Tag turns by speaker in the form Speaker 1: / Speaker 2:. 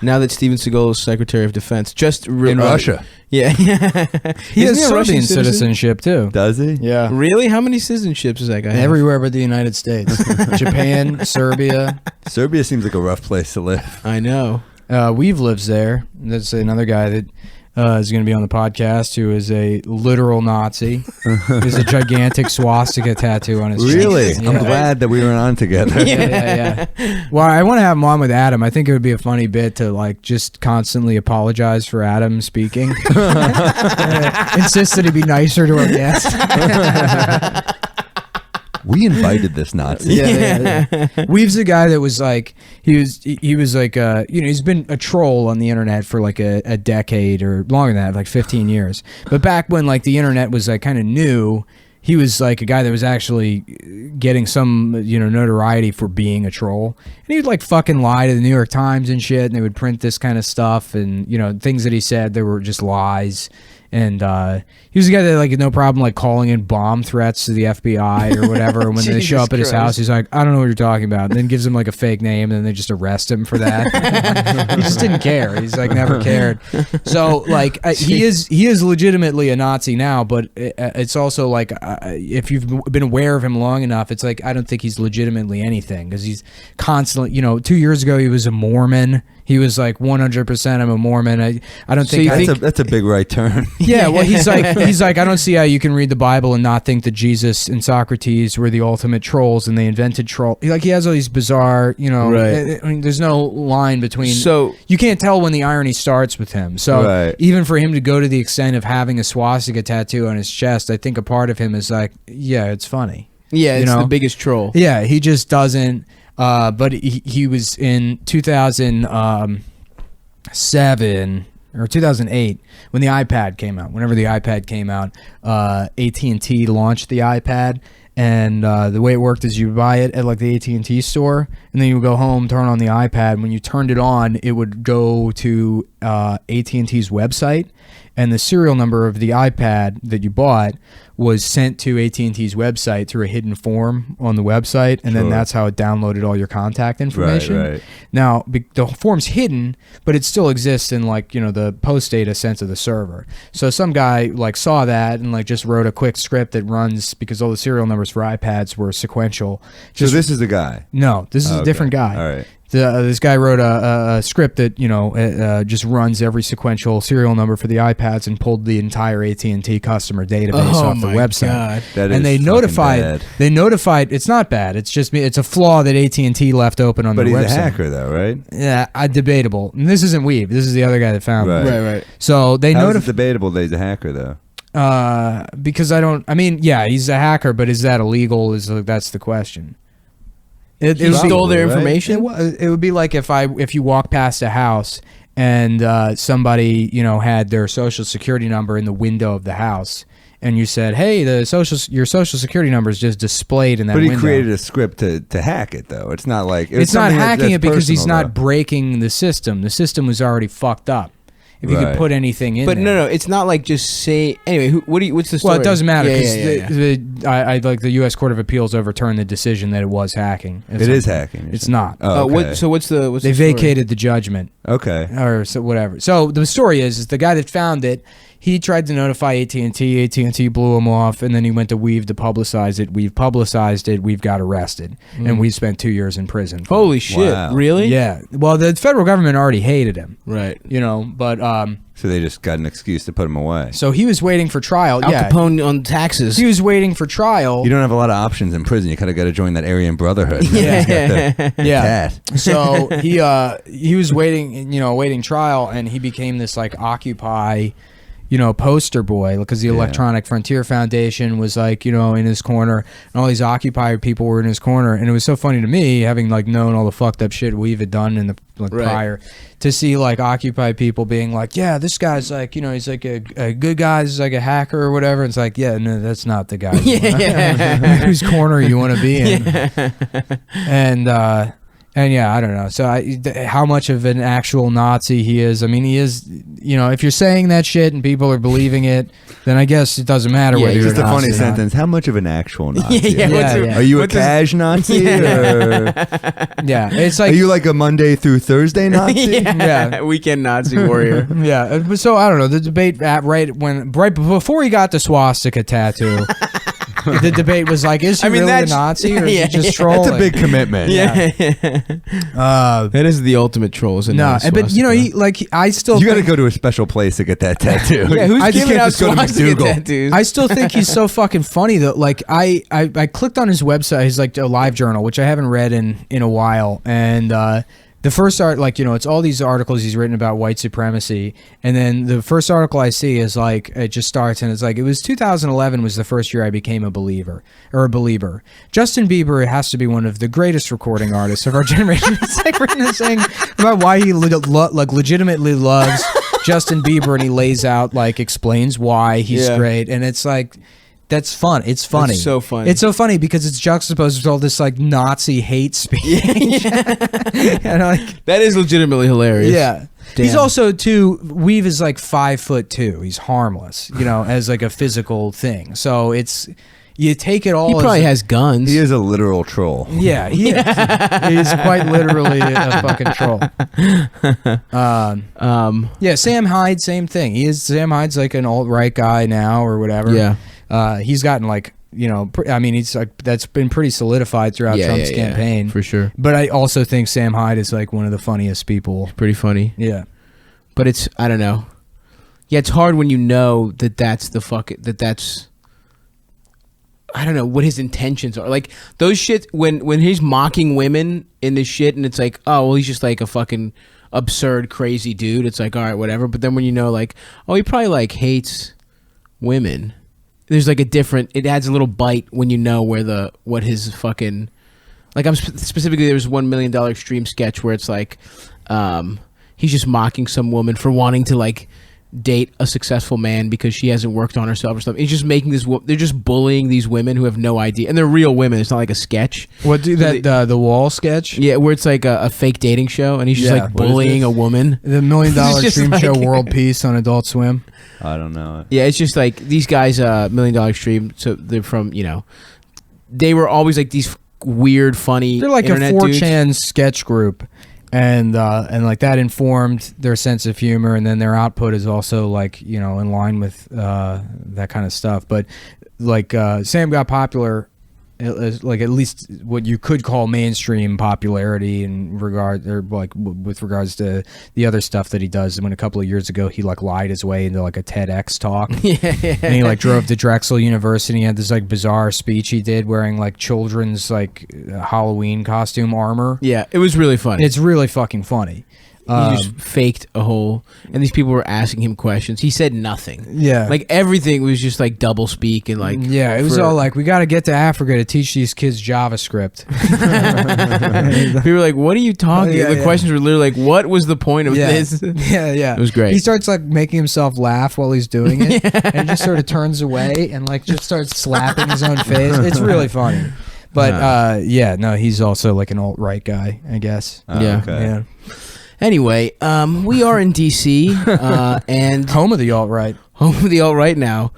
Speaker 1: Now that Steven Seagal is Secretary of Defense, just
Speaker 2: in Russia.
Speaker 1: Yeah,
Speaker 2: he has Serbian citizenship too.
Speaker 3: Does he?
Speaker 2: Yeah.
Speaker 1: Really? How many citizenships does that guy have?
Speaker 2: Everywhere but the United States. Japan, Serbia.
Speaker 3: Serbia seems like a rough place to live.
Speaker 1: I know.
Speaker 2: Weave lives there. That's another guy that is going to be on the podcast who is a literal Nazi. There's a gigantic swastika tattoo on his chest.
Speaker 3: Really?
Speaker 2: Yeah.
Speaker 3: I'm glad that we were on together.
Speaker 2: Yeah. Well, I want to have him on with Adam. I think it would be a funny bit to like just constantly apologize for Adam speaking. Insist that he be nicer to our guest.
Speaker 3: We invited this Nazi.
Speaker 2: Yeah. Weave's a guy that was like he was like he's been a troll on the internet for like a decade or longer than that, like 15 years. But back when like the internet was like kind of new, he was like a guy that was actually getting some notoriety for being a troll. And he would like fucking lie to the New York Times and shit, and they would print this kind of stuff, and things that he said, they were just lies. And he was a guy that like had no problem like calling in bomb threats to the FBI or whatever. And when they show up at his house, he's like, I don't know what you're talking about. And then gives him like a fake name, and then they just arrest him for that. He just didn't care. He's like never cared. So like he is legitimately a Nazi now, but it's also like if you've been aware of him long enough, it's like I don't think he's legitimately anything, because he's constantly 2 years ago he was a Mormon. He was like 100% I'm a Mormon. I don't think
Speaker 3: that's a big right turn.
Speaker 2: Yeah, well, he's like I don't see how you can read the Bible and not think that Jesus and Socrates were the ultimate trolls and they invented troll. Like he has all these bizarre,
Speaker 1: Right.
Speaker 2: I mean, there's no line between.
Speaker 1: So
Speaker 2: you can't tell when the irony starts with him. So even for him to go to the extent of having a swastika tattoo on his chest, I think a part of him is like, yeah, it's funny.
Speaker 1: Yeah, it's the biggest troll.
Speaker 2: Yeah, he just doesn't. But he was in 2007 or 2008 when the iPad came out. Whenever the iPad came out, AT&T launched the iPad, and the way it worked is you buy it at like the AT&T store, and then you would go home, turn on the iPad. When you turned it on, it would go to AT&T's website, and the serial number of the iPad that you bought was sent to AT&T's website through a hidden form on the website, and then that's how it downloaded all your contact information.
Speaker 3: Right.
Speaker 2: Now, the form's hidden, but it still exists in like, the post data sent to the server. So some guy like saw that and like just wrote a quick script that runs, because all the serial numbers for iPads were sequential.
Speaker 3: So this is the guy?
Speaker 2: No, this is a different guy.
Speaker 3: All right.
Speaker 2: This guy wrote a script that just runs every sequential serial number for the iPads and pulled the entire AT&T customer database off the website.
Speaker 3: And
Speaker 2: they notified. They notified. It's not bad. It's just it's a flaw that AT&T left open on their website.
Speaker 3: But he's a hacker, though, right?
Speaker 2: Yeah, debatable. And this isn't Weave. This is the other guy that found it.
Speaker 1: Right.
Speaker 2: So they
Speaker 3: notified. How is it debatable that he's a hacker, though?
Speaker 2: Because he's a hacker, but is that illegal? That's the question.
Speaker 1: It stole their information?
Speaker 2: It would be like if you walk past a house and somebody had their social security number in the window of the house, and you said, "Hey, your social security number is just displayed in that window."
Speaker 3: But he created a script to hack it, though. It's not like
Speaker 2: it's not hacking it because he's not breaking the system. The system was already fucked up. If you could put anything in,
Speaker 1: but no, it's not like just say. Anyway, what's the story?
Speaker 2: Well, it doesn't matter because I like the U.S. Court of Appeals overturned the decision that it was hacking.
Speaker 3: It is hacking.
Speaker 2: It's not.
Speaker 3: Oh, okay.
Speaker 1: What's the
Speaker 2: they vacated the judgment.
Speaker 3: Okay.
Speaker 2: Or so whatever. So the story is the guy that found it. He tried to notify AT&T. AT&T blew him off, and then he went to Weave to publicize it. We've publicized it. We've got arrested, and we spent 2 years in prison.
Speaker 1: Holy shit!
Speaker 3: Wow.
Speaker 1: Really?
Speaker 2: Yeah. Well, the federal government already hated him.
Speaker 1: Right.
Speaker 2: But
Speaker 3: so they just got an excuse to put him away.
Speaker 2: So he was waiting for trial.
Speaker 1: Al Capone on taxes.
Speaker 2: He was waiting for trial.
Speaker 3: You don't have a lot of options in prison. You kind of got to join that Aryan Brotherhood.
Speaker 2: Yeah. So he was waiting, awaiting trial, and he became this like Occupy, poster boy, because the Electronic Frontier Foundation was like, in his corner, and all these Occupy people were in his corner, and it was so funny to me, having like known all the fucked up shit Weave had done in the prior, to see like Occupy people being like, yeah, this guy's like, he's like a good guy, he's like a hacker or whatever. It's like, yeah, no, that's not the guy. Whose corner you want to be in. And yeah, I don't know. So how much of an actual Nazi he is? I mean, he is. If you're saying that shit and people are believing it, then I guess it doesn't matter whether you're
Speaker 3: just a
Speaker 2: Nazi
Speaker 3: funny
Speaker 2: or not.
Speaker 3: sentence. How much of an actual Nazi?
Speaker 2: Yeah.
Speaker 3: Are you a cash Nazi? Or
Speaker 2: Yeah, it's like.
Speaker 3: Are you like a Monday through Thursday Nazi?
Speaker 2: Yeah.
Speaker 1: Weekend Nazi warrior.
Speaker 2: Yeah. So I don't know. The debate right before he got the swastika tattoo. The debate was like, is he really a Nazi or is he just trolling?
Speaker 3: That's a big commitment.
Speaker 1: Yeah. That is the ultimate troll.
Speaker 2: No, but I still.
Speaker 3: You got to go to a special place to get that tattoo.
Speaker 1: Yeah, who's giving out
Speaker 3: just go to
Speaker 1: swastika
Speaker 3: McDougal.
Speaker 1: tattoos?
Speaker 2: I still think he's so fucking funny though. Like I clicked on his website, his like a live journal, which I haven't read in a while, and the first art, it's all these articles he's written about white supremacy, and then the first article I see is like, it just starts and it's like, it was 2011 was the first year I became a believer. Justin Bieber has to be one of the greatest recording artists of our generation. It's like written a thing about why he legitimately loves Justin Bieber, and he lays out explains why he's great, and it's like. That's fun. It's funny.
Speaker 1: It's so funny.
Speaker 2: It's so funny because it's juxtaposed with all this Nazi hate speech.
Speaker 1: That is legitimately hilarious.
Speaker 2: Yeah. Damn. He's also Weave is 5'2". He's harmless, as a physical thing. So it's you take it all.
Speaker 1: He probably has guns.
Speaker 3: He is a literal troll.
Speaker 2: Yeah, he is. He's quite literally a fucking troll. Yeah, Sam Hyde, same thing. Sam Hyde's an alt-right guy now or whatever.
Speaker 1: Yeah.
Speaker 2: He's gotten he's that's been pretty solidified throughout Trump's campaign
Speaker 1: for sure.
Speaker 2: But I also think Sam Hyde is one of the funniest people.
Speaker 1: Pretty funny.
Speaker 2: Yeah,
Speaker 1: but it's I don't know. Yeah, it's hard when you know that's I don't know what his intentions are. Like those shit when he's mocking women in this shit, and it's like, oh well, he's just a fucking absurd crazy dude. It's like, all right, whatever. But then when you know oh, he probably hates women. There's a different. It adds a little bite when you know what his fucking. I'm specifically there was $1 million Extreme sketch where it's he's just mocking some woman for wanting to date a successful man because she hasn't worked on herself or something. He's just making this. They're just bullying these women who have no idea, and they're real women. It's not like a sketch.
Speaker 2: What do that the wall sketch?
Speaker 1: Yeah, where it's a fake dating show, and he's just bullying a woman.
Speaker 2: The $1 million Extreme show, World Peace on Adult Swim.
Speaker 3: I don't know.
Speaker 1: Yeah, it's just these guys, $1 million Extreme. So they're from they were always these weird, funny.
Speaker 2: They're a
Speaker 1: internet
Speaker 2: 4chan
Speaker 1: dudes.
Speaker 2: sketch group. And that informed their sense of humor, and then their output is also in line with that kind of stuff. But Sam got popular, at least what you could call mainstream popularity in regard or with regards to the other stuff that he does. When a couple of years ago he lied his way into a TEDx talk, and he drove to Drexel University and had this bizarre speech he did wearing children's Halloween costume armor.
Speaker 1: Yeah, it was really funny.
Speaker 2: It's really fucking funny.
Speaker 1: He just faked a whole, and these people were asking him questions. He said nothing.
Speaker 2: Yeah,
Speaker 1: everything was just double speak and
Speaker 2: yeah, it was all we got to get to Africa to teach these kids JavaScript.
Speaker 1: People were what are you talking? The questions were literally what was the point of this?
Speaker 2: Yeah,
Speaker 1: it was great.
Speaker 2: He starts making himself laugh while he's doing it, and just sort of turns away and just starts slapping his own face. It's really funny. But he's also an alt-right guy, I guess.
Speaker 1: Yeah.
Speaker 3: Okay.
Speaker 2: Yeah.
Speaker 1: Anyway, we are in DC and
Speaker 2: home of the alt-right.
Speaker 1: Home of the alt-right now.